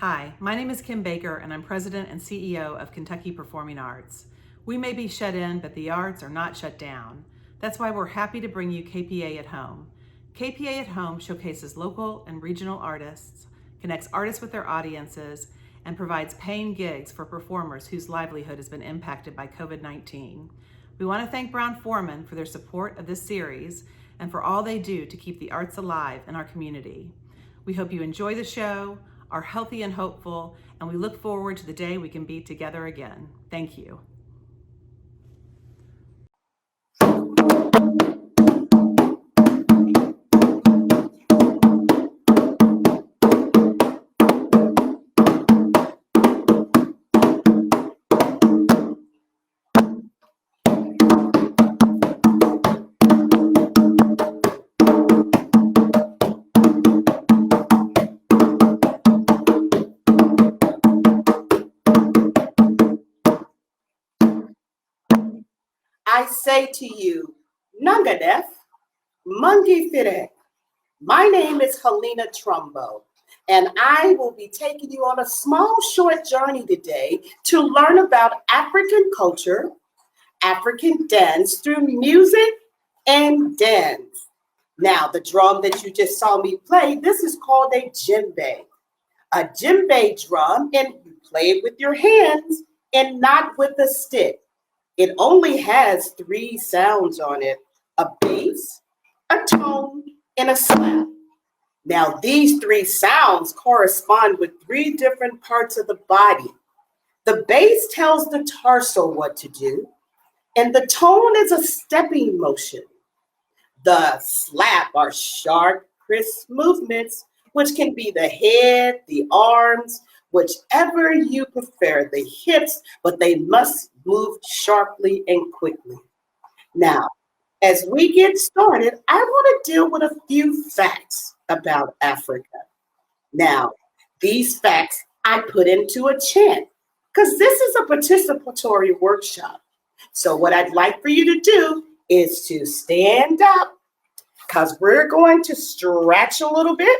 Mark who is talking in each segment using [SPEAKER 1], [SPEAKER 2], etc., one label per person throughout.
[SPEAKER 1] Hi, my name is Kim Baker, and I'm President and CEO of Kentucky Performing Arts. We may be shut in, but the arts are not shut down. That's why we're happy to bring you KPA at Home. KPA at Home showcases local and regional artists, connects artists with their audiences, and provides paying gigs for performers whose livelihood has been impacted by COVID-19. We want to thank Brown Foreman for their support of this series and for all they do to keep the arts alive in our community. We hope you enjoy the show, are healthy and hopeful, and we look forward to the day we can be together again. Thank you.
[SPEAKER 2] I say to you, Nungadef, Mungi Fire. My name is Harlina Trumbo, and I will be taking you on a small, short journey today to learn about African culture, African dance through music and dance. Now, the drum that you just saw me play, this is called a djembe. A djembe drum, and you play it with your hands and not with a stick. It only has 3 sounds on it: a bass, a tone, and a slap. Now, these 3 sounds correspond with 3 different parts of the body. The bass tells the torso what to do, and the tone is a stepping motion. The slap are sharp, crisp movements, which can be the head, the arms, whichever you prefer, the hips, but they must move sharply and quickly. Now, as we get started, I want to deal with a few facts about Africa. Now, these facts I put into a chant because this is a participatory workshop. So what I'd like for you to do is to stand up because we're going to stretch a little bit.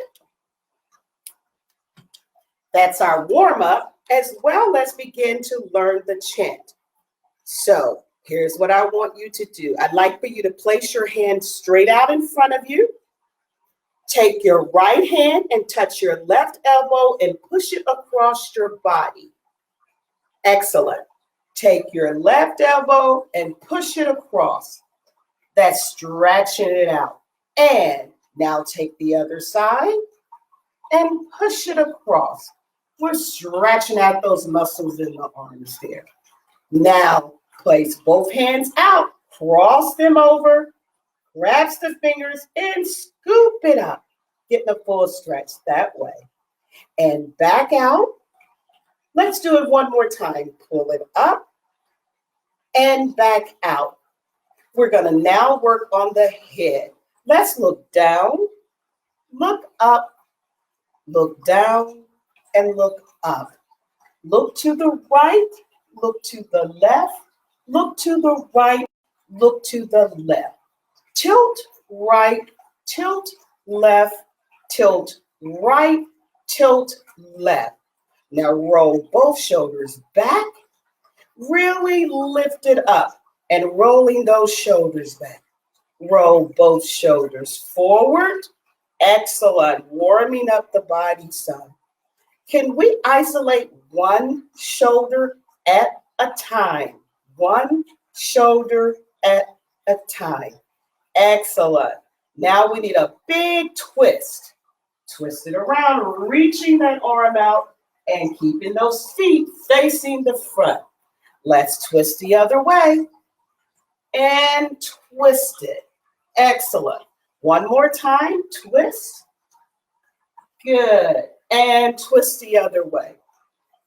[SPEAKER 2] That's our warm-up, as well as begin to learn the chant. So here's what I want you to do. I'd like for you to place your hand straight out in front of you. Take your right hand and touch your left elbow and push it across your body. Excellent. Take your left elbow and push it across. That's stretching it out. And now take the other side and push it across. We're stretching out those muscles in the arms there. Now, place both hands out, cross them over, grasp the fingers, and scoop it up. Getting a full stretch that way. And back out. Let's do it one more time. Pull it up and back out. We're going to now work on the head. Let's look down, look up, look down, and look up. Look to the right, look to the left, look to the right, look to the left. Tilt right, tilt left, tilt right, tilt left. Now roll both shoulders back, really lift it up and rolling those shoulders back. Roll both shoulders forward. Excellent. Warming up the body some. Can we isolate one shoulder at a time? One shoulder at a time. Excellent. Now we need a big twist. Twist it around, reaching that arm out and keeping those feet facing the front. Let's twist the other way and twist it. Excellent. One more time, twist. Good. And twist the other way.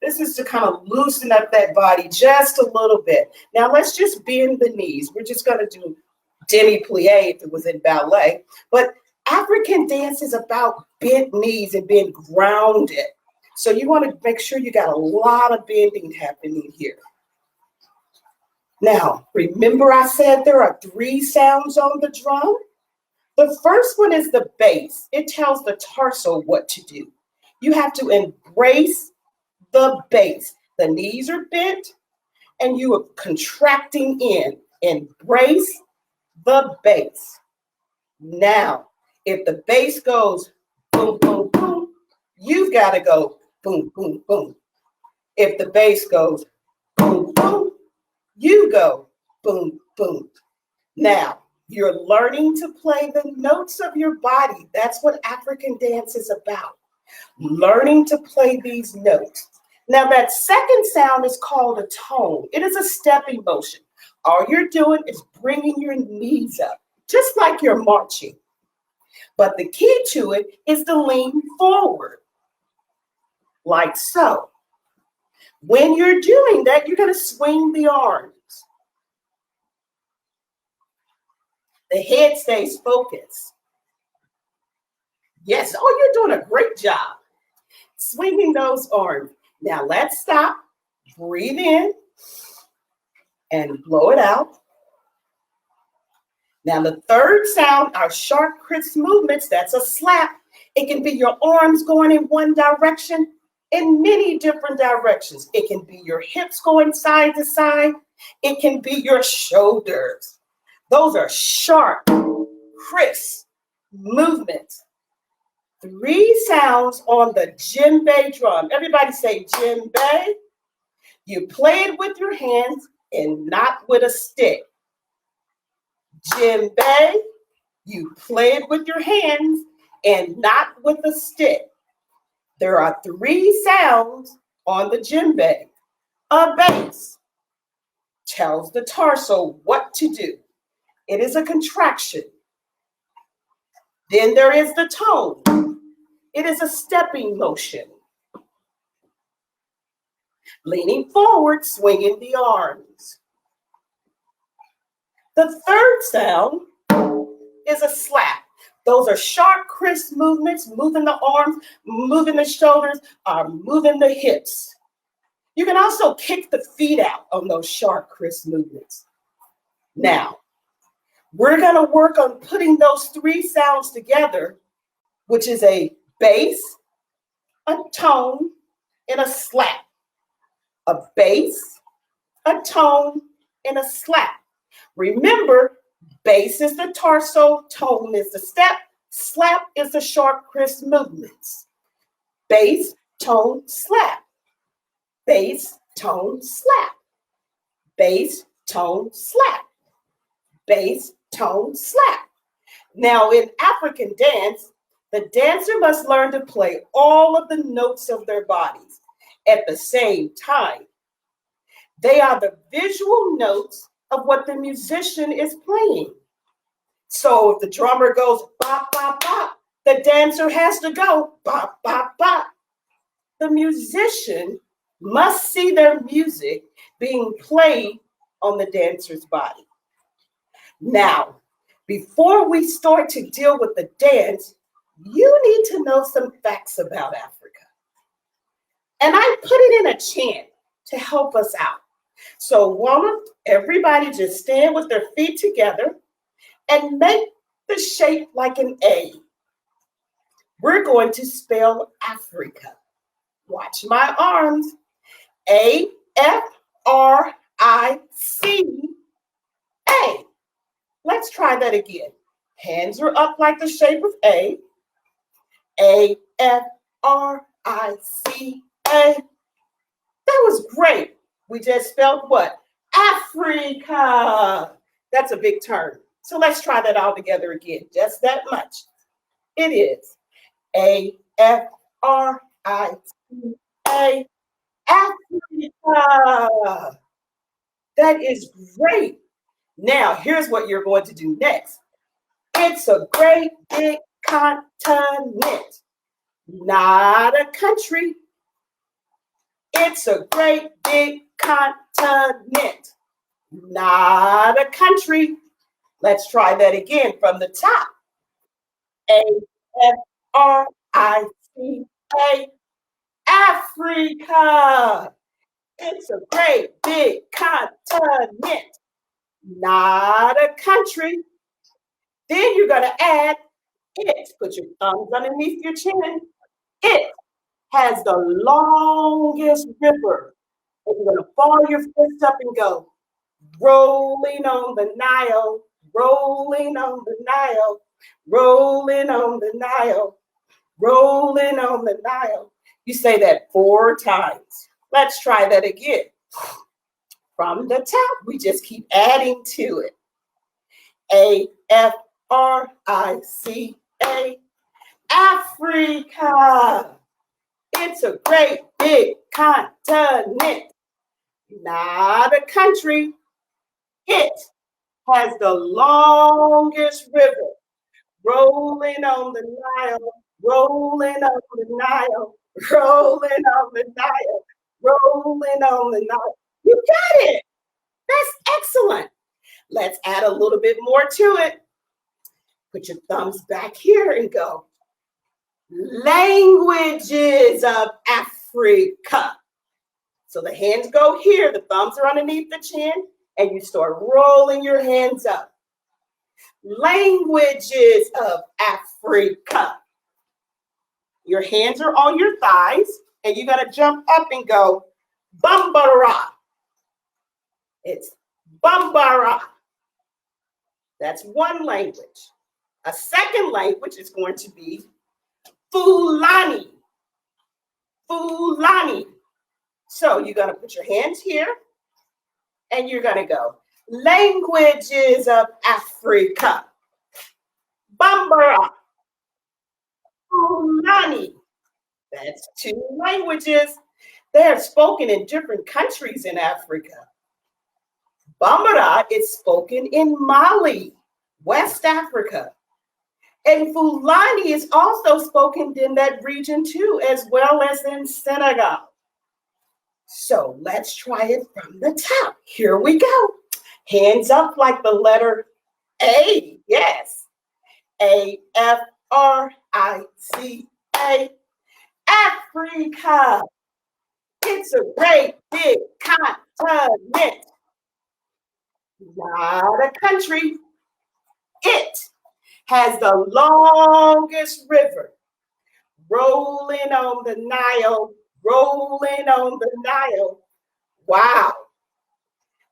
[SPEAKER 2] This is to kind of loosen up that body just a little bit. Now let's just bend the knees. We're just going to do demi-plie if it was in ballet. But African dance is about bent knees and being grounded. So you want to make sure you got a lot of bending happening here. Now, remember I said there are 3 sounds on the drum? The first one is the bass. It tells the torso what to do. You have to brace the base. The knees are bent and you are contracting in. Embrace the base. Now, if the bass goes boom, boom, boom, you've got to go boom, boom, boom. If the bass goes boom, boom, you go boom, boom. Now, you're learning to play the notes of your body. That's what African dance is about. Learning to play these notes. Now, that second sound is called a tone. It is a stepping motion. All you're doing is bringing your knees up, just like you're marching. But the key to it is to lean forward, like so. When you're doing that, you're going to swing the arms. The head stays focused. Yes, oh, you're doing a great job. Swinging those arms. Now let's stop, breathe in, and blow it out. Now the third sound, our sharp, crisp movements, that's a slap. It can be your arms going in one direction, in many different directions. It can be your hips going side to side. It can be your shoulders. Those are sharp, crisp movements. 3 sounds on the djembe drum. Everybody say djembe. You play it with your hands and not with a stick. Djembe, you play it with your hands and not with a stick. There are 3 sounds on the djembe. A bass tells the torso what to do. It is a contraction. Then there is the tone. It is a stepping motion. Leaning forward, swinging the arms. The third sound is a slap. Those are sharp, crisp movements, moving the arms, moving the shoulders, or moving the hips. You can also kick the feet out on those sharp, crisp movements. Now, we're going to work on putting those 3 sounds together, which is a bass, a tone, and a slap. A bass, a tone, and a slap. Remember, bass is the torso, tone is the step, slap is the sharp, crisp movements. Bass, tone, slap. Bass, tone, slap. Bass, tone, slap. Bass, tone, slap. Now, in African dance, the dancer must learn to play all of the notes of their bodies at the same time. They are the visual notes of what the musician is playing. So if the drummer goes bop, bop, bop, the dancer has to go bop, bop, bop. The musician must see their music being played on the dancer's body. Now, before we start to deal with the dance, you need to know some facts about Africa. And I put it in a chant to help us out. So won't everybody just stand with their feet together and make the shape like an A. We're going to spell Africa. Watch my arms. A-F-R-I-C-A. Let's try that again. Hands are up like the shape of A. A-F-R-I-C-A. That was great. We just spelled what? Africa. That's a big term. So let's try that all together again. Just that much. It is A-F-R-I-C-A. Africa. That is great. Now, here's what you're going to do next. It's a great big continent, not a country. It's a great big continent, not a country. Let's try that again from the top. A-F-R-I-C-A, Africa. It's a great big continent, not a country. Then you're going to add it. Put your thumbs underneath your chin. It. has the longest river. And you're going to ball your fist up and go, rolling on the Nile, rolling on the Nile, rolling on the Nile, rolling on the Nile. You say that 4 times. Let's try that again. From the top, we just keep adding to it. Africa, Africa. It's a great big continent, not a country. It has the longest river, rolling on the Nile, rolling on the Nile, rolling on the Nile, rolling on the Nile. You got it. That's excellent. Let's add a little bit more to it. Put your thumbs back here and go. Languages of Africa. So the hands go here, the thumbs are underneath the chin, and you start rolling your hands up. Languages of Africa. Your hands are on your thighs, and you got to jump up and go, Bambara. It's Bambara. That's one language. A second language is going to be Fulani. Fulani. So you're going to put your hands here, and you're going to go, languages of Africa. Bambara. Fulani. That's 2 languages. They are spoken in different countries in Africa. Bambara is spoken in Mali, West Africa. And Fulani is also spoken in that region too, as well as in Senegal. So let's try it from the top. Here we go. Hands up like the letter A. Yes. Africa. Africa. It's a great big continent. Not a country. It has the longest river, rolling on the Nile, rolling on the Nile. Wow.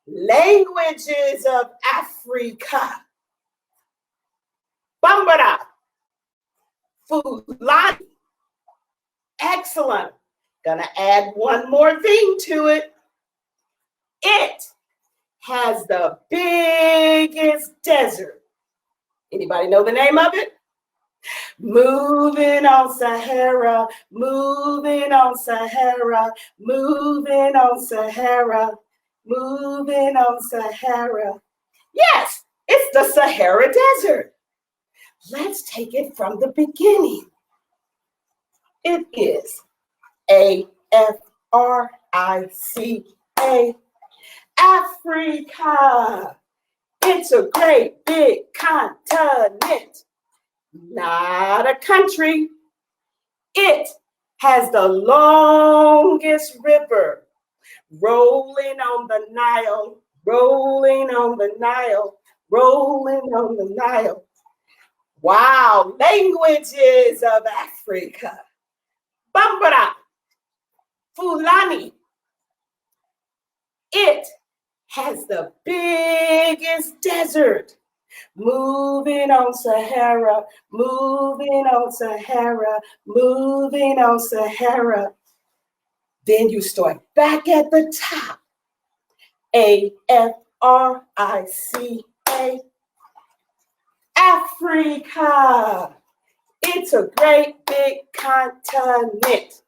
[SPEAKER 2] Languages of Africa. Bambara. Fulani. Excellent. Gonna add one more thing to it. It has the biggest desert. Anybody know the name of it? Moving on Sahara, moving on Sahara, moving on Sahara, moving on Sahara. Yes, it's the Sahara Desert. Let's take it from the beginning. It is Africa. Africa. It's a great big continent, not a country. It has the longest river, rolling on the Nile, rolling on the Nile, rolling on the Nile. Wow, languages of Africa. Bambara, Fulani. It has the biggest desert. Moving on Sahara, moving on Sahara, moving on Sahara. Then you start back at the top. Africa. Africa. It's a great big continent,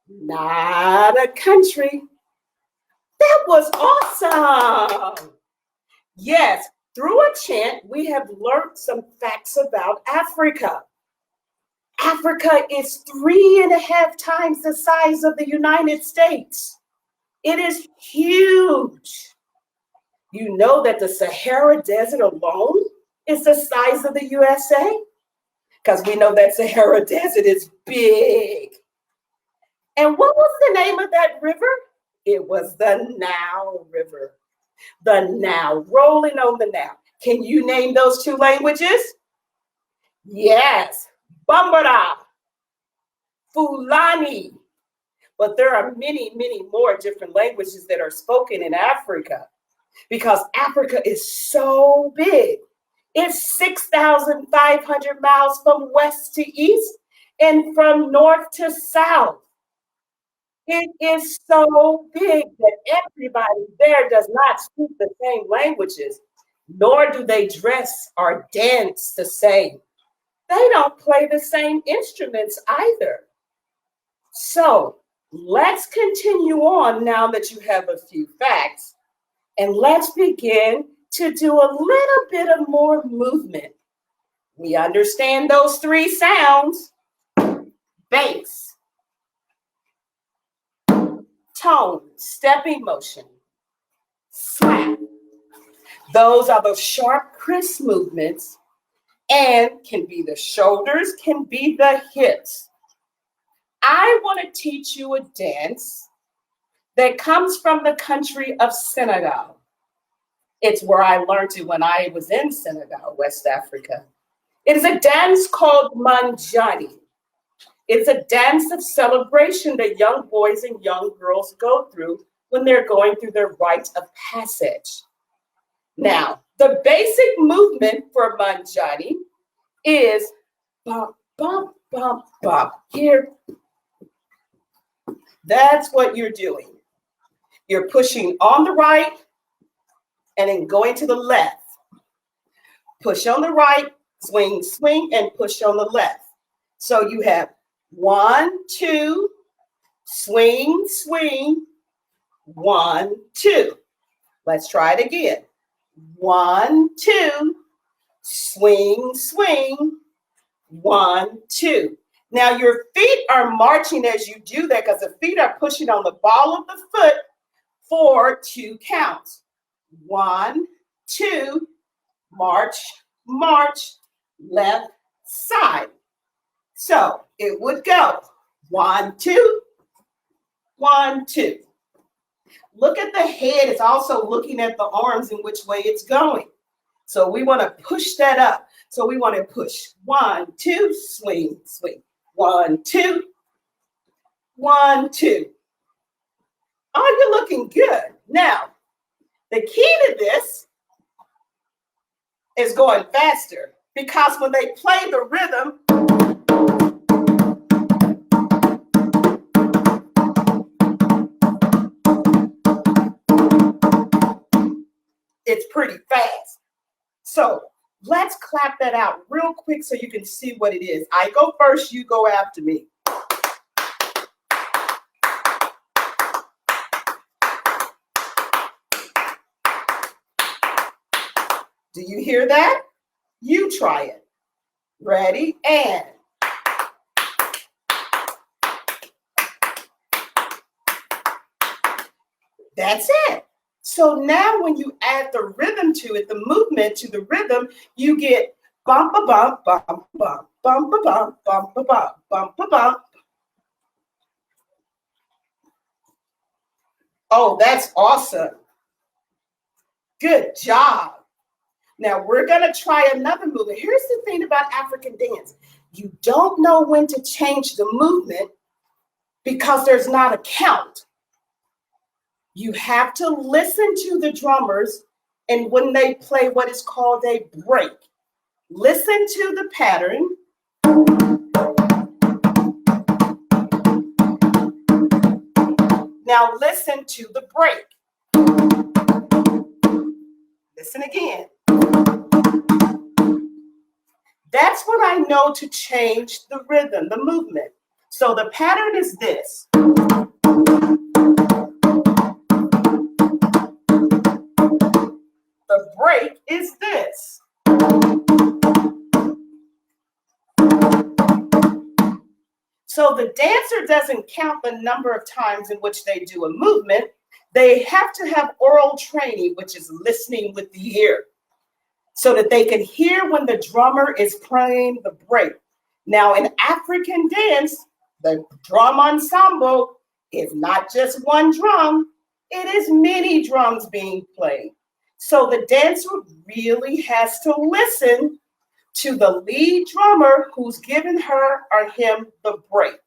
[SPEAKER 2] not a country. That was awesome. Yes, through a chant, we have learned some facts about Africa. Africa is 3.5 times the size of the United States. It is huge. You know that the Sahara Desert alone is the size of the USA? Because we know that Sahara Desert is big. And what was the name of that river? It was the Nile River. The Nile, rolling on the Nile. Can you name those 2 languages? Yes. Bambara, Fulani. But there are many, many more different languages that are spoken in Africa because Africa is so big. It's 6,500 miles from west to east and from north to south. It is so big that everybody there does not speak the same languages, nor do they dress or dance the same. They don't play the same instruments either. So let's continue on now that you have a few facts, and let's begin to do a little bit of more movement. We understand those three sounds: bass, tone, stepping motion, slap. Those are the sharp, crisp movements, and can be the shoulders, can be the hips. I want to teach you a dance that comes from the country of Senegal. It's where I learned it when I was in Senegal, West Africa. It is a dance called Manjani. It's a dance of celebration that young boys and young girls go through when they're going through their rite of passage. Now, the basic movement for Manjani is bump, bump, bump, bump. Here, that's what you're doing. You're pushing on the right and then going to the left. Push on the right, swing, swing, and push on the left. So you have 1, 2, swing, swing, 1, 2. Let's try it again. 1, 2, swing, swing, 1, 2. Now your feet are marching as you do that because the feet are pushing on the ball of the foot for 2 counts. 1, 2, march, march, left side. So it would go 1, 2, 1, 2. Look at the head. It's also looking at the arms and which way it's going. So we want to push that up. So we want to push 1, 2, swing, swing. 1, 2, 1, 2. Oh, you're looking good. Now, the key to this is going faster because when they play the rhythm, it's pretty fast. So let's clap that out real quick so you can see what it is. I go first, you go after me. Do you hear that? You try it. Ready? And. That's it. So now when you add the rhythm to it, the movement to the rhythm, you get bump a bump, bump, bump, bump a bump, bump a bump, bump a bump. Oh, that's awesome. Good job. Now we're going to try another movement. Here's the thing about African dance. You don't know when to change the movement because there's not a count. You have to listen to the drummers and when they play what is called a break. Listen to the pattern. Now listen to the break. Listen again. That's what I know to change the rhythm, the movement. So the pattern is this. The break is this. So the dancer doesn't count the number of times in which they do a movement. They have to have oral training, which is listening with the ear, so that they can hear when the drummer is playing the break. Now in African dance, the drum ensemble is not just one drum, it is many drums being played. So the dancer really has to listen to the lead drummer who's giving her or him the break.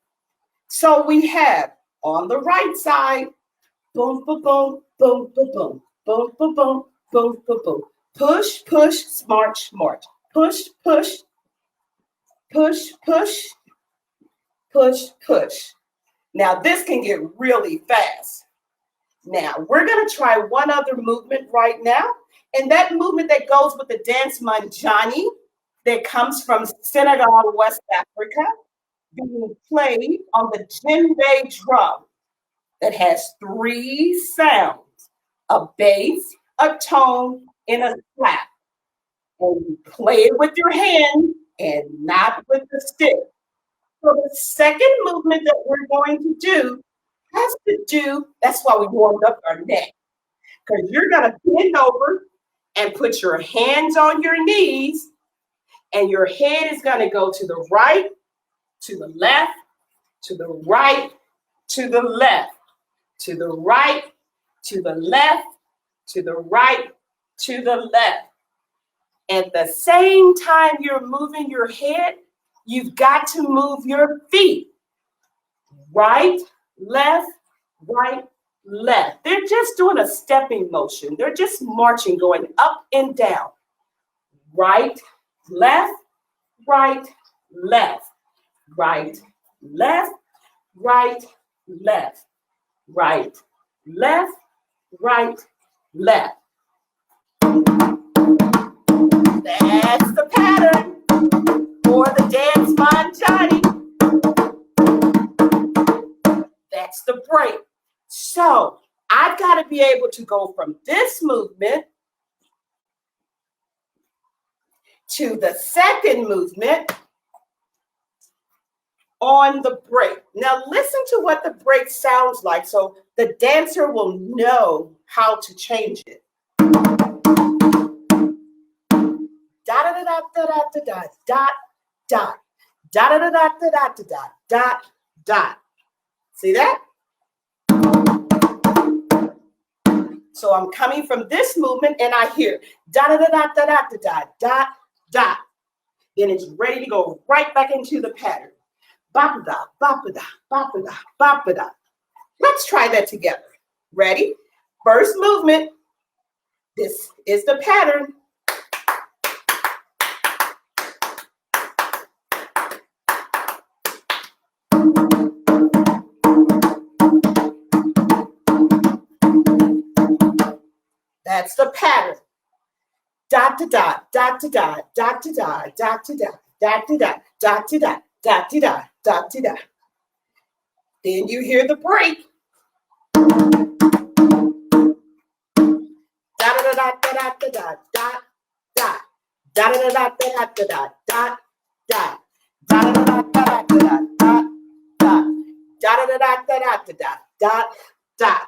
[SPEAKER 2] So we have On the right side, boom, boom, boom, boom, boom, boom, boom, boom, boom, boom, boom, boom. Push, push, march, march. Push, push, push, push, push, push. Now this can get really fast. Now we're gonna try one other movement right now. And that movement that goes with the dance Manjani that comes from Senegal, West Africa, being played on the djembe drum that has 3 sounds, a bass, a tone, and a slap. And you play it with your hand and not with the stick. So the second movement that we're going to do has to do, that's why we warmed up our neck, because you're going to bend over and put your hands on your knees, and your head is going to go to the right, to the left, to the right, to the left, to the right, to the left, to the right, to the left. At the same time you're moving your head, you've got to move your feet. Right, left, right, left. They're just doing a stepping motion. They're just marching, going up and down. Right, left, right, left, right, left, right, left, right, left, right, left. That's the pattern for the dance Manjani. That's the break. So I've got to be able to go from this movement to the second movement on the break. Now listen to what the break sounds like so the dancer will know how to change it. Da da da da da da da da da da da da da da da da da da. See that? So I'm coming from this movement and I hear da da da da da da da da da. Then it's ready to go right back into the pattern. Ba-ba-da, ba-ba-da, ba-ba-da, ba-ba-da. Let's try that together. Ready? First movement. This is the pattern. That's the pattern. Dot to dot, dot to dot, dot to dot, dot to dot, dot to dot, dot to dot, dot to dot, dot to dot. Then you hear the break. Dot da dot da dot da dot dot dot. Dot da dot da dot da dot dot dot. Dot da dot da dot da dot dot dot. Dot da dot da dot da dot dot dot.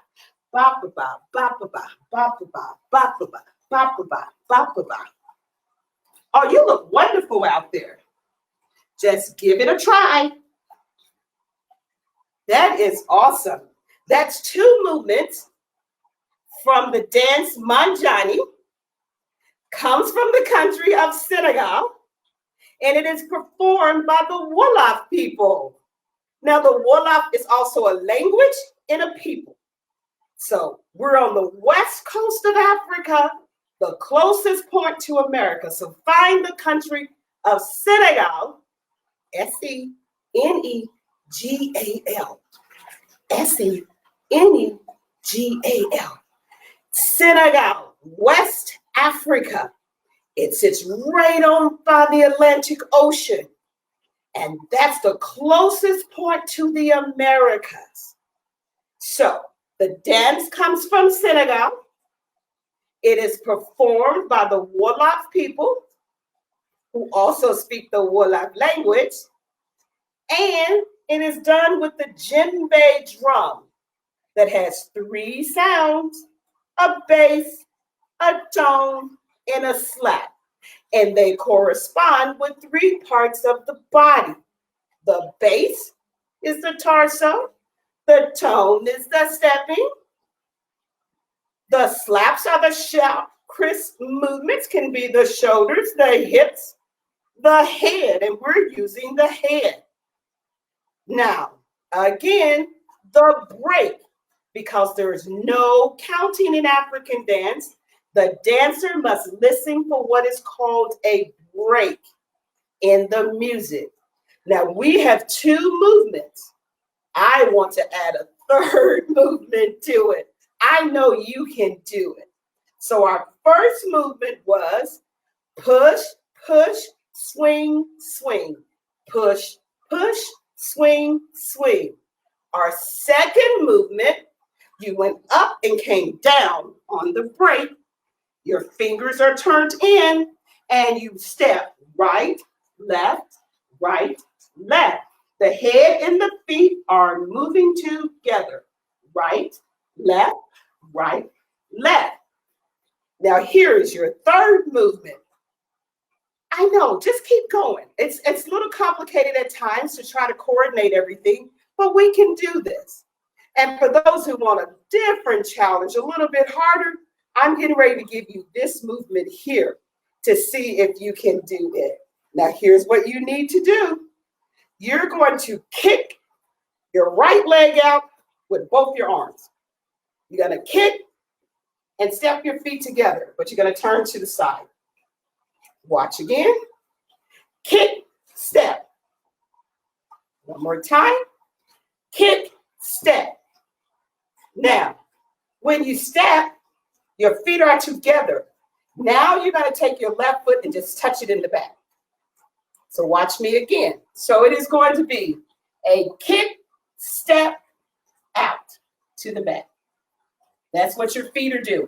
[SPEAKER 2] Ba ba ba ba ba ba ba ba ba ba ba ba ba ba ba. Oh, you look wonderful out there. Just give it a try. That is awesome. That's 2 movements from the dance Manjani. Comes from the country of Senegal, and it is performed by the Wolof people. Now, the Wolof is also a language and a people. So we're on the west coast of Africa, the closest point to America. So find the country of Senegal, Senegal, Senegal, Senegal, West Africa. It sits right on by the Atlantic Ocean. And that's the closest point to the Americas. So the dance comes from Senegal. It is performed by the Wolof people, who also speak the Wolof language. And it is done with the djembe drum that has 3 sounds, a bass, a tone, and a slap. And they correspond with 3 parts of the body. The bass is the torso, the tone is the stepping, the slaps are the sharp, crisp movements, can be the shoulders, the hips, the head, and we're using the head. Now, again, the break, because there is no counting in African dance. The dancer must listen for what is called a break in the music. Now we have two movements. I want to add a third movement to it. I know you can do it. So our first movement was push, push, swing, swing. Push, push, swing, swing. Our second movement, you went up and came down on the break. Your fingers are turned in and you step right, left, right, left. The head and the feet are moving together. Right, left, right, left. Now here is your third movement. I know, just keep going. It's a little complicated at times to try to coordinate everything, but we can do this. And for those who want a different challenge, a little bit harder, I'm getting ready to give you this movement here to see if you can do it. Now here's what you need to do. You're going to kick your right leg out with both your arms. You're going to kick and step your feet together, but you're going to turn to the side. Watch again. Kick, step. One more time. Kick, step. Now, when you step, your feet are together. Now you're going to take your left foot and just touch it in the back. So watch me again. So it is going to be a kick, step, out to the back. That's what your feet are doing.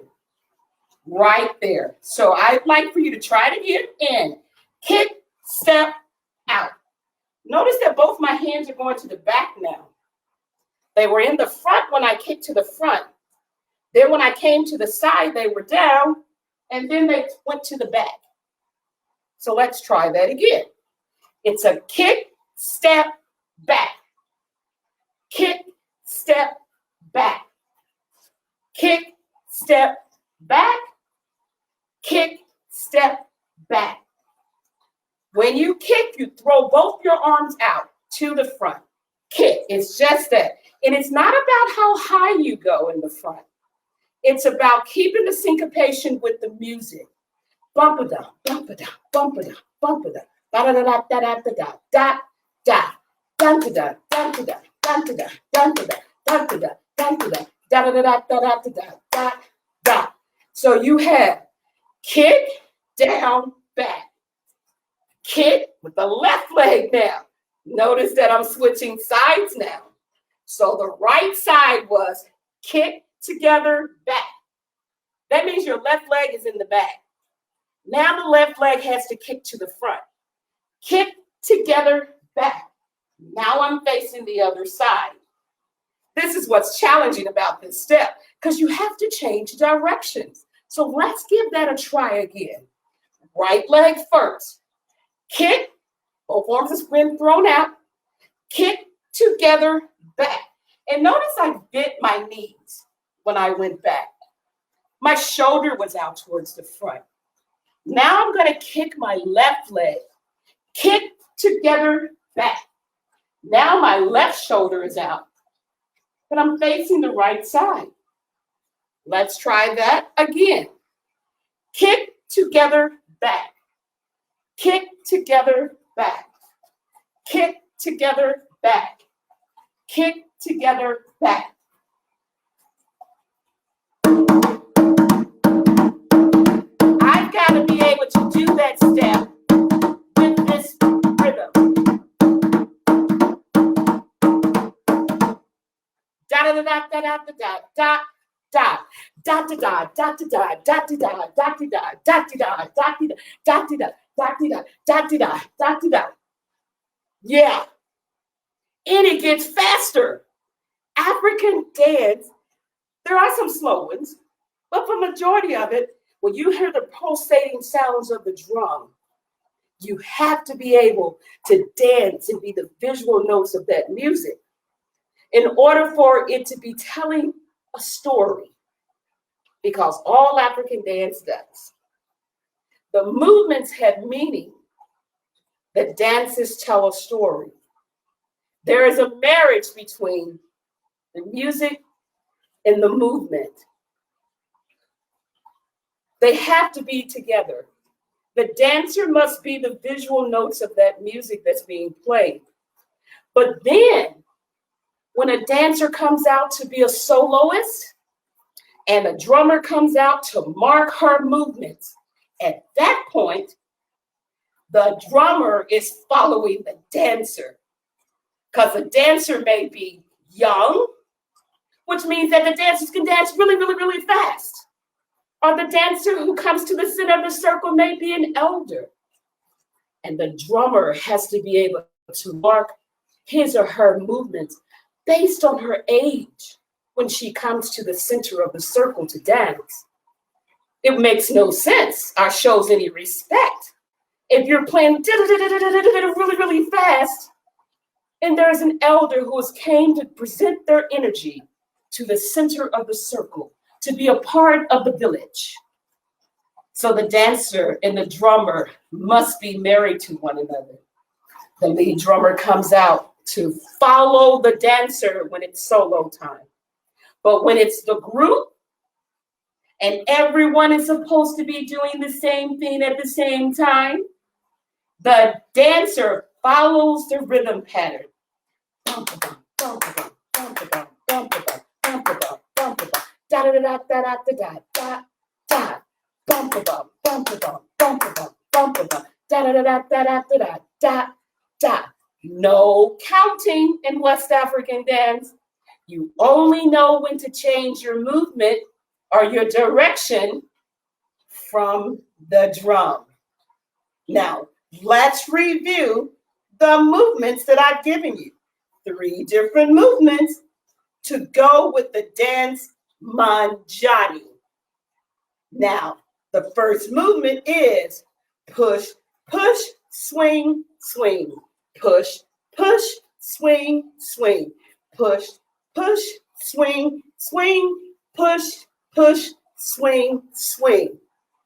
[SPEAKER 2] Right there. So I'd like for you to try it again. In, kick, step, out. Notice that both my hands are going to the back now. They were in the front when I kicked to the front. Then when I came to the side, they were down, and then they went to the back. So let's try that again. It's a kick, step, back. Kick, step, back. Kick, step, back. Kick, step, back. When you kick, you throw both your arms out to the front. Kick, it's just that. And it's not about how high you go in the front. It's about keeping the syncopation with the music. Bump-a-da, bump-a-da, bump-a-da, bump-a-da, da-da-da-da-da-da-da, da, da, dun-da-da, dun-da-da, dun-da-da, dun-da-da, dun-da-da, dun-da-da, da-da-da-da-da-da-da, da, da. So you have kick, down, back. Kick with the left leg now. Notice that I'm switching sides now. So the right side was kick together, back. That means your left leg is in the back. Now the left leg has to kick to the front. Kick together, back. Now I'm facing the other side. This is what's challenging about this step, because you have to change directions. So let's give that a try again. Right leg first. Kick, both arms have been thrown out. Kick together, back. And notice I bent my knees when I went back. My shoulder was out towards the front. Now I'm going to kick my left leg. Kick together, back. Now my left shoulder is out, but I'm facing the right side. Let's try that again. Kick together, back. Kick together, back. Kick together, back. Kick together, back. I've got to be able to do that step with this rhythm. Da da da da da da da da. Da da da da da da da da da da da da da da da da da da. Yeah, and it gets faster. African dance, there are some slow ones, but for majority of it, when you hear the pulsating sounds of the drum, you have to be able to dance and be the visual notes of that music in order for it to be telling a story, because all African dance does. The movements have meaning. The dances tell a story. There is a marriage between The music and the movement. They have to be together. The dancer must be the visual notes of that music that's being played. But then, when a dancer comes out to be a soloist and a drummer comes out to mark her movements, at that point, the drummer is following the dancer. Because the dancer may be young, which means that the dancers can dance really, really, really fast. Or the dancer who comes to the center of the circle may be an elder. And the drummer has to be able to mark his or her movements based on her age when she comes to the center of the circle to dance. It makes no sense or shows any respect if you're playing really, really fast and there's an elder who has came to present their energy to the center of the circle, to be a part of the village. So the dancer and the drummer must be married to one another. The lead drummer comes out to follow the dancer when it's solo time. But when it's the group and everyone is supposed to be doing the same thing at the same time, the dancer follows the rhythm pattern. Da da da da da da da da. Bum ba bum bum ba bum bum ba bum bum ba bum da da da da da da da da. No counting in West African dance. You only know when to change your movement or your direction from the drum. Now, let's review the movements that I've given you. 3 different movements to go with the dance manjani. Now, the first movement is push, push, swing, swing. Push, push, swing, swing. Push, push, swing, swing. Push, push, swing, swing.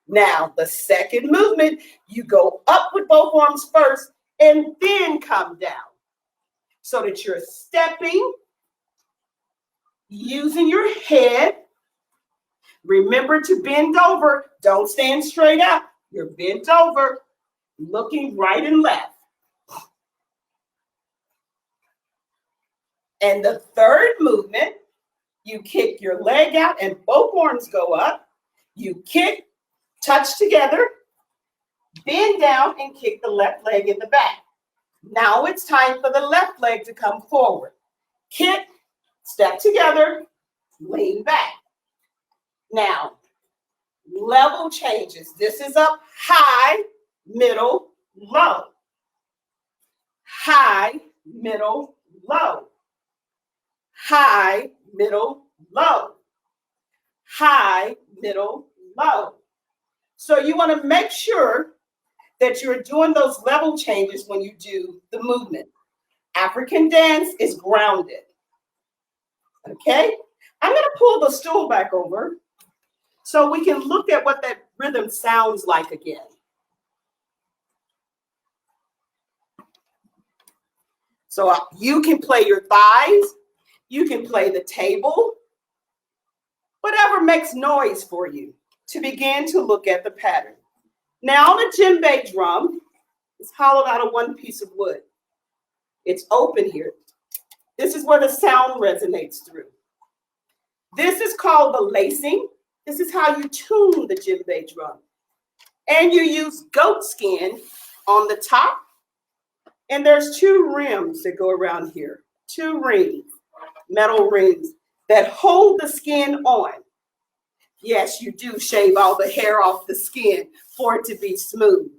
[SPEAKER 2] Now, the second movement, you go up with both arms first and then come down so that you're stepping, using your head. Remember to bend over. Don't stand straight up. You're bent over, looking right and left. And the third movement, you kick your leg out and both arms go up. You kick, touch together, bend down and kick the left leg in the back. Now it's time for the left leg to come forward. Kick, step together, lean back. Now, level changes. This is up high, middle, low. High, middle, low. High, middle, low. High, middle, low. So you want to make sure that you're doing those level changes when you do the movement. African dance is grounded. Okay? I'm going to pull the stool back over so we can look at what that rhythm sounds like again. So you can play your thighs, you can play the table, whatever makes noise for you to begin to look at the pattern. Now the djembe drum is hollowed out of one piece of wood. It's open here. This is where the sound resonates through. This is called the lacing. This is how you tune the djembe drum. And you use goat skin on the top. And there's 2 rims that go around here. 2 rings, metal rings that hold the skin on. Yes, you do shave all the hair off the skin for it to be smooth.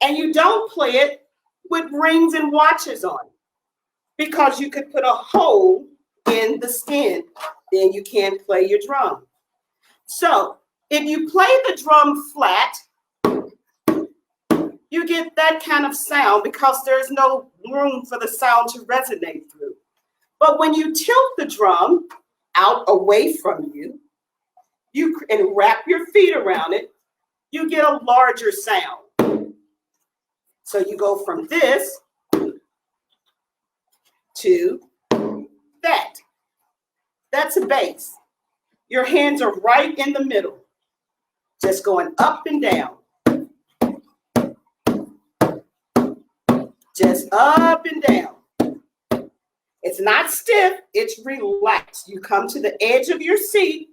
[SPEAKER 2] And you don't play it with rings and watches on because you could put a hole in the skin. Then you can't play your drum. So if you play the drum flat, you get that kind of sound because there's no room for the sound to resonate through. But when you tilt the drum out away from you, and wrap your feet around it, you get a larger sound. So you go from this to that. That's a bass. Your hands are right in the middle, just going up and down. Just up and down. It's not stiff, it's relaxed. You come to the edge of your seat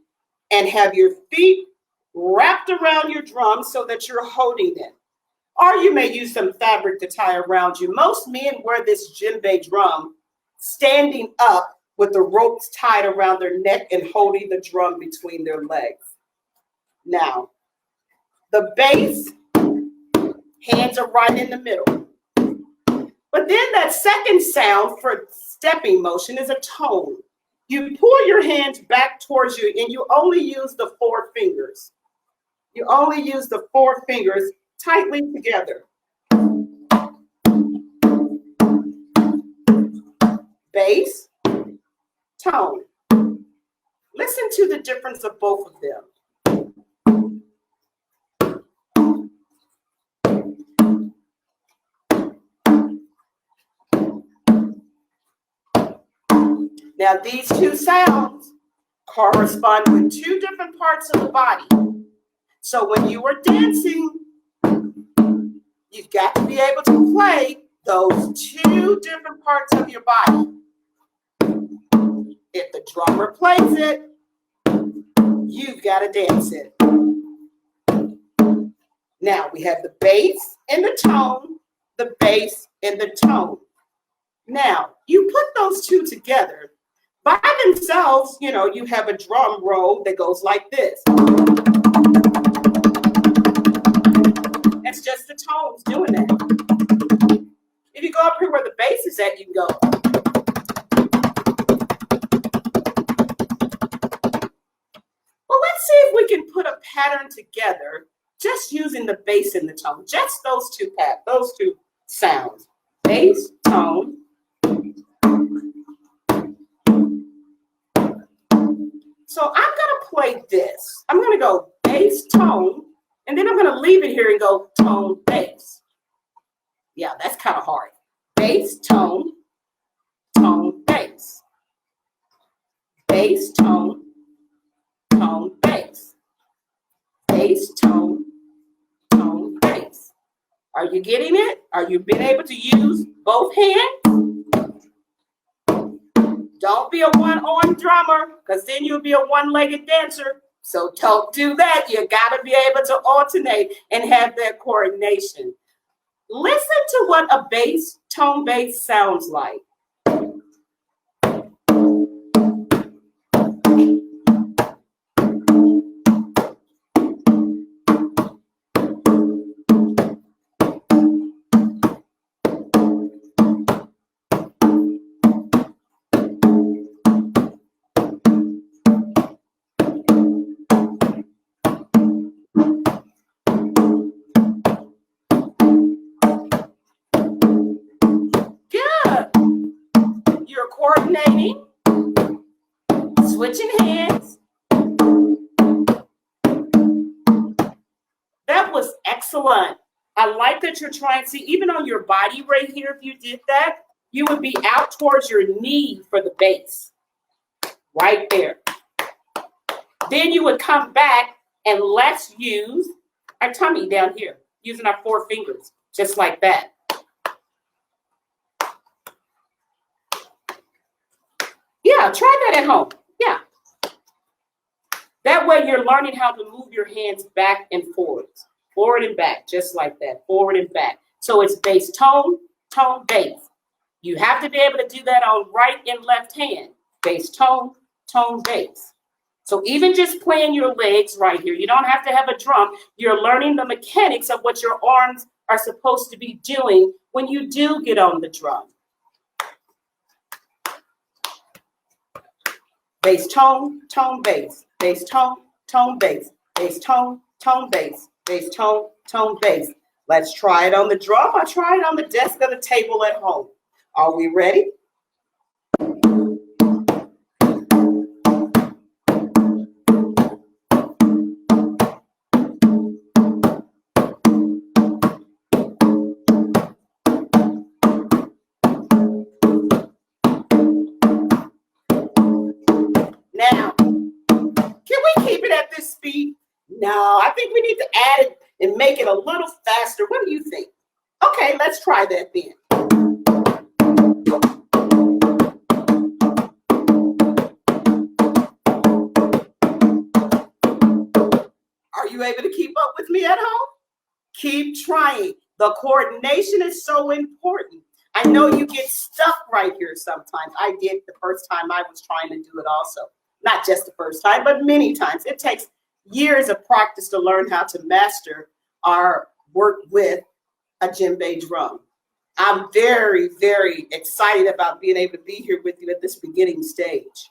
[SPEAKER 2] and have your feet wrapped around your drum so that you're holding it. Or you may use some fabric to tie around you. Most men wear this djembe drum standing up with the ropes tied around their neck and holding the drum between their legs. Now, the bass, hands are right in the middle. But then that second sound for stepping motion is a tone. You pull your hands back towards you and you only use the 4 fingers. You only use the 4 fingers tightly together. Bass, tone. Listen to the difference of both of them. Now, these 2 sounds correspond with 2 different parts of the body. So when you are dancing, you've got to be able to play those 2 different parts of your body. If the drummer plays it, you've got to dance it. Now we have the bass and the tone, the bass and the tone. Now, you put those 2 together. By themselves, you have a drum roll that goes like this. It's just the tones doing that. If you go up here where the bass is at, you can go. Well, let's see if we can put a pattern together just using the bass and the tone. Just those 2 sounds. Bass, tone. So I'm going to play this. I'm going to go bass, tone, and then I'm going to leave it here and go tone, bass. Yeah, that's kind of hard. Bass, tone, tone, bass. Bass, tone, tone, bass. Bass, tone, tone, bass. Are you getting it? Are you being able to use both hands? Don't be a one-armed drummer, because then you'll be a one-legged dancer. So don't do that. You got to be able to alternate and have that coordination. Listen to what a bass, tone bass sounds like. Coordinating, switching hands. That was excellent. I like that you're trying to see, even on your body right here, if you did that, you would be out towards your knee for the bass, right there. Then you would come back and let's use our tummy down here, using our 4 fingers, just like that. Yeah, try that at home. Yeah. That way you're learning how to move your hands back and forwards. Forward and back, just like that. Forward and back. So it's bass, tone, tone, bass. You have to be able to do that on right and left hand. Bass, tone, tone, bass. So even just playing your legs right here, you don't have to have a drum. You're learning the mechanics of what your arms are supposed to be doing when you do get on the drum. Bass, tone, tone, bass. Bass, tone, tone, bass. Bass, tone, tone, bass. Bass, tone, tone, bass. Let's try it on the drum or try it on the desk or the table at home. Are we ready? Now, can we keep it at this speed? No, I think we need to add it and make it a little faster. What do you think? Okay, let's try that then. Are you able to keep up with me at home? Keep trying. The coordination is so important. I know you get stuck right here sometimes. I did the first time I was trying to do it also. Not just the first time, but many times. It takes years of practice to learn how to master our work with a djembe drum. I'm very, very excited about being able to be here with you at this beginning stage.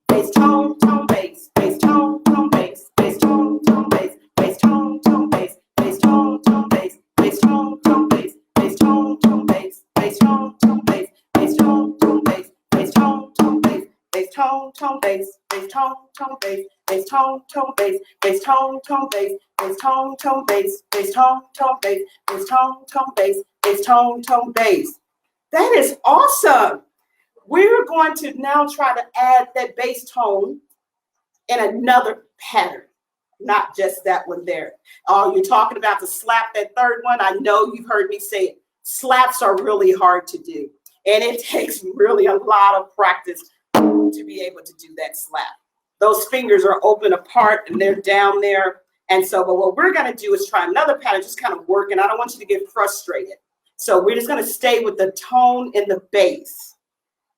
[SPEAKER 2] Bass, tone, tone, bass, bass, tone, tone, bass, bass, tone, tone, bass, bass, tone, tone, bass, bass, tone, tone, bass, bass, tone, tone, bass, bass, tone, tone, bass, bass, tone, tone, bass, bass, tone, tone, bass, bass, tone, tone, bass, bass, tone, tone, bass, bass, tone, tone, bass, bass, tone, tone, bass, bass, tone, tone, bass, bass, tone, tone, bass, bass, tone, tone, bass, bass, tone, tone, bass, bass, tone, tone, bass. That is awesome. We're going to now try to add that bass tone in another pattern, not just that one there. Oh, you're talking about to slap that third one. I know you've heard me say it. Slaps are really hard to do, and it takes really a lot of practice to be able to do that slap. Those fingers are open apart and they're down there. And so, but what we're going to do is try another pattern, just kind of working. I don't want you to get frustrated. So we're just going to stay with the tone and the bass.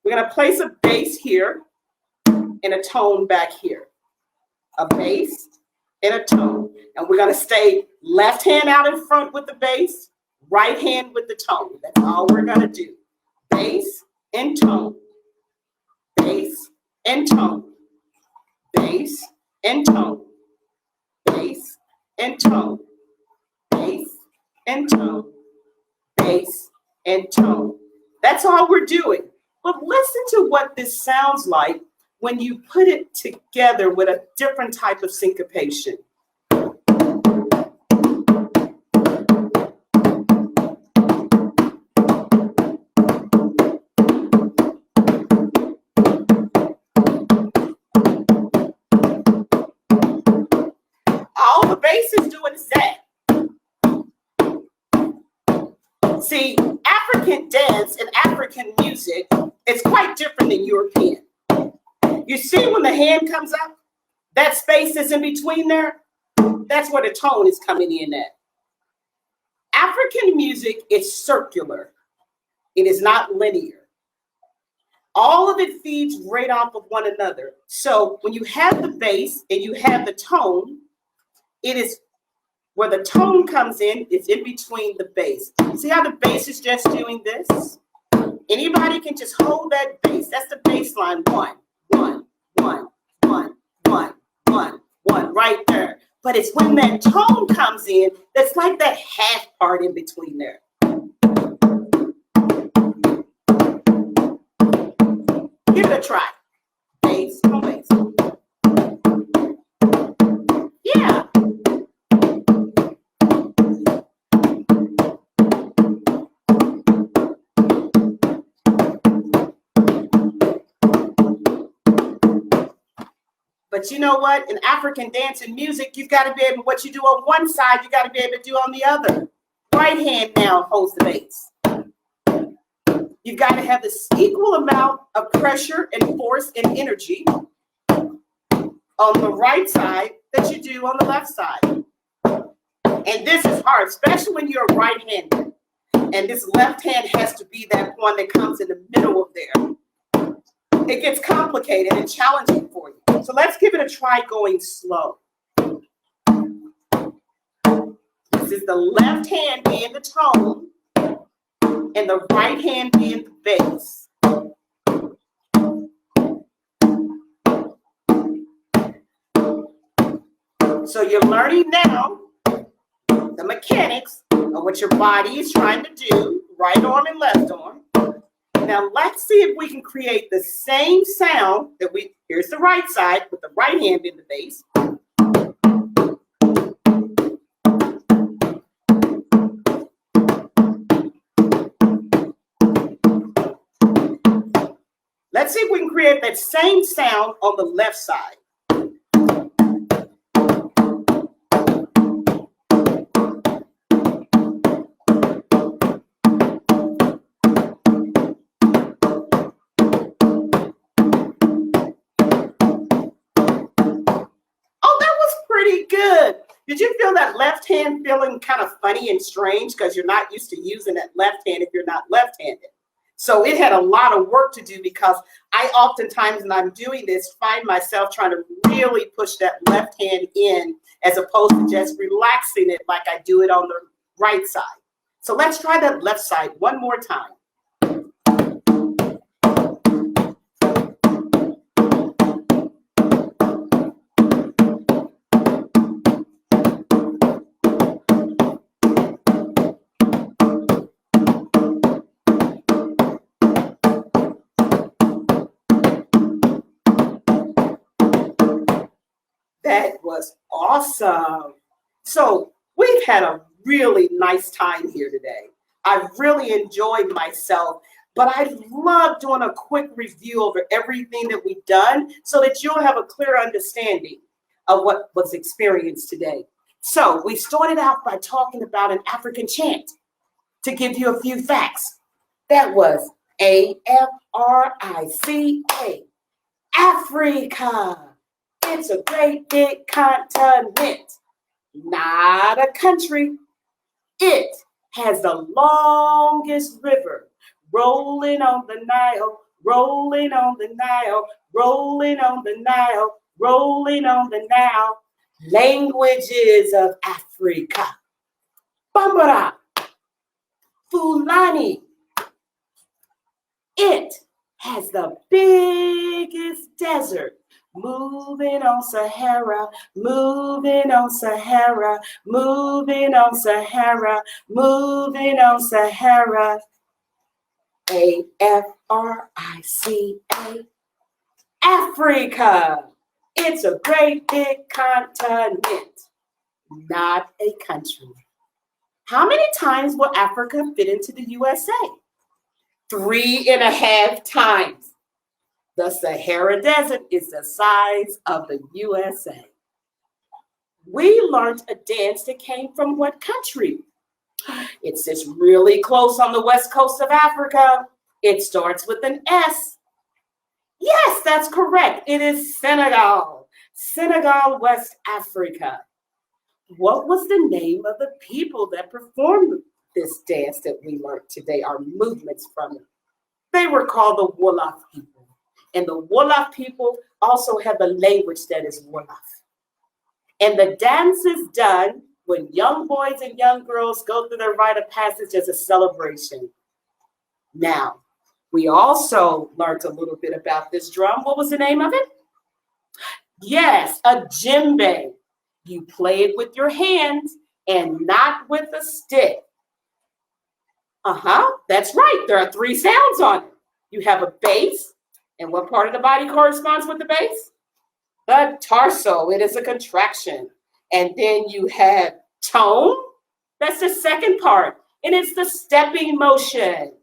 [SPEAKER 2] We're going to place a bass here and a tone back here. A bass and a tone. And we're going to stay left hand out in front with the bass, right hand with the tone. That's all we're going to do. Bass and tone. Bass and tone. Bass and tone. Bass and tone. Bass and tone. Bass and tone. That's all we're doing. But listen to what this sounds like when you put it together with a different type of syncopation. All the bass is doing is that. See, African dance and African music is quite different than European. You see when the hand comes up, that space is in between there, that's where the tone is coming in at. African music is circular. It is not linear. All of it feeds right off of one another. So when you have the bass and you have the tone, it is where the tone comes in, it's in between the bass. See how the bass is just doing this? Anybody can just hold that bass. That's the bass line. 1, 1, 1, 1, 1, 1, 1, right there. But it's when that tone comes in, that's like that half part in between there. Give it a try. Bass, tone, bass. Yeah. But you know what? In African dance and music, you've got to be able, what you do on one side, you got to be able to do on the other. Right hand now holds the bass. You've got to have this equal amount of pressure and force and energy on the right side that you do on the left side. And this is hard, especially when you're a right-hander. And this left hand has to be that one that comes in the middle of there. It gets complicated and challenging for you. So let's give it a try going slow. This is the left hand being the tone and the right hand being the bass. So you're learning now the mechanics of what your body is trying to do, right arm and left arm. Now let's see if we can create the same sound that here's the right side with the right hand in the bass. Let's see if we can create that same sound on the left side. Oh, that was pretty good. Did you feel that left hand feeling kind of funny and strange because you're not used to using that left hand if you're not left-handed? So it had a lot of work to do because I oftentimes, when I'm doing this, find myself trying to really push that left hand in as opposed to just relaxing it like I do it on the right side. So let's try that left side one more time. That was awesome. So we've had a really nice time here today. I've really enjoyed myself, but I love doing a quick review over everything that we've done so that you'll have a clear understanding of what was experienced today. So we started out by talking about an African chant. To give you a few facts, that was Africa, Africa. It's a great big continent, not a country. It has the longest river, rolling on the Nile, rolling on the Nile, rolling on the Nile, rolling on the Nile. Languages of Africa. Bambara, Fulani. It has the biggest desert. Moving on Sahara, moving on Sahara, moving on Sahara, moving on Sahara. Africa, Africa. It's a great big continent, not a country. How many times will Africa fit into the USA? 3.5 times. The Sahara Desert is the size of the USA. We learned a dance that came from what country? It sits really close on the west coast of Africa. It starts with an S. Yes, that's correct. It is Senegal. Senegal, West Africa. What was the name of the people that performed this dance that we learned today, our movements from it? They were called the Wolof people. And the Wolof people also have a language that is Wolof. And the dance is done when young boys and young girls go through their rite of passage as a celebration. Now, we also learned a little bit about this drum. What was the name of it? Yes, a djembe. You play it with your hands and not with a stick. That's right. There are 3 sounds on it. You have a bass. And what part of the body corresponds with the bass? The torso. It is a contraction. And then you have tone. That's the second part. And it's the stepping motion.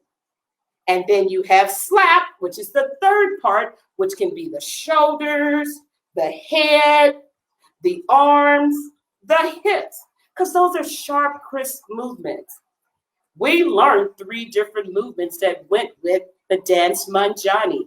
[SPEAKER 2] And then you have slap, which is the third part, which can be the shoulders, the head, the arms, the hips, because those are sharp, crisp movements. We learned 3 different movements that went with the dance Manjani.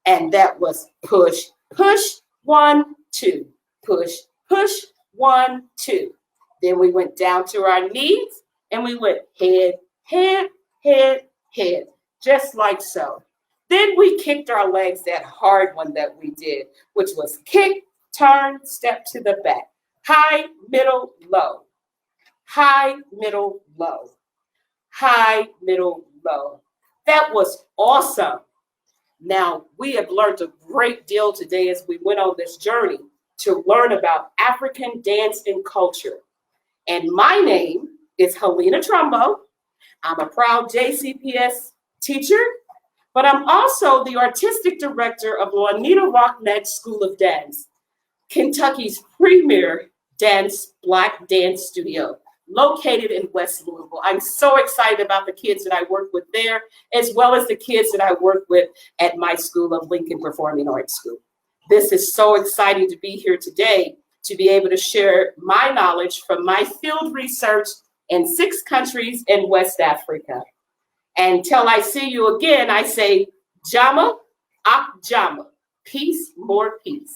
[SPEAKER 2] And that was push, push, 1, 2, push, push, 1, 2. Then we went down to our knees and we went head, head, head, head, just like so. Then we kicked our legs, that hard one that we did, which was kick, turn, step to the back. High, middle, low. High, middle, low. High, middle, low. That was awesome. Now, we have learned a great deal today as we went on this journey to learn about African dance and culture. And my name is Harlina Trumbo. I'm a proud JCPS teacher, but I'm also the artistic director of Juanita Rocknet School of Dance, Kentucky's premier Black dance studio, located in West Louisville. I'm so excited about the kids that I work with there, as well as the kids that I work with at my school of Lincoln Performing Arts School. This is so exciting to be here today to be able to share my knowledge from my field research in 6 countries in West Africa. Until I see you again, I say, Jama, Ak Jama, peace, more peace.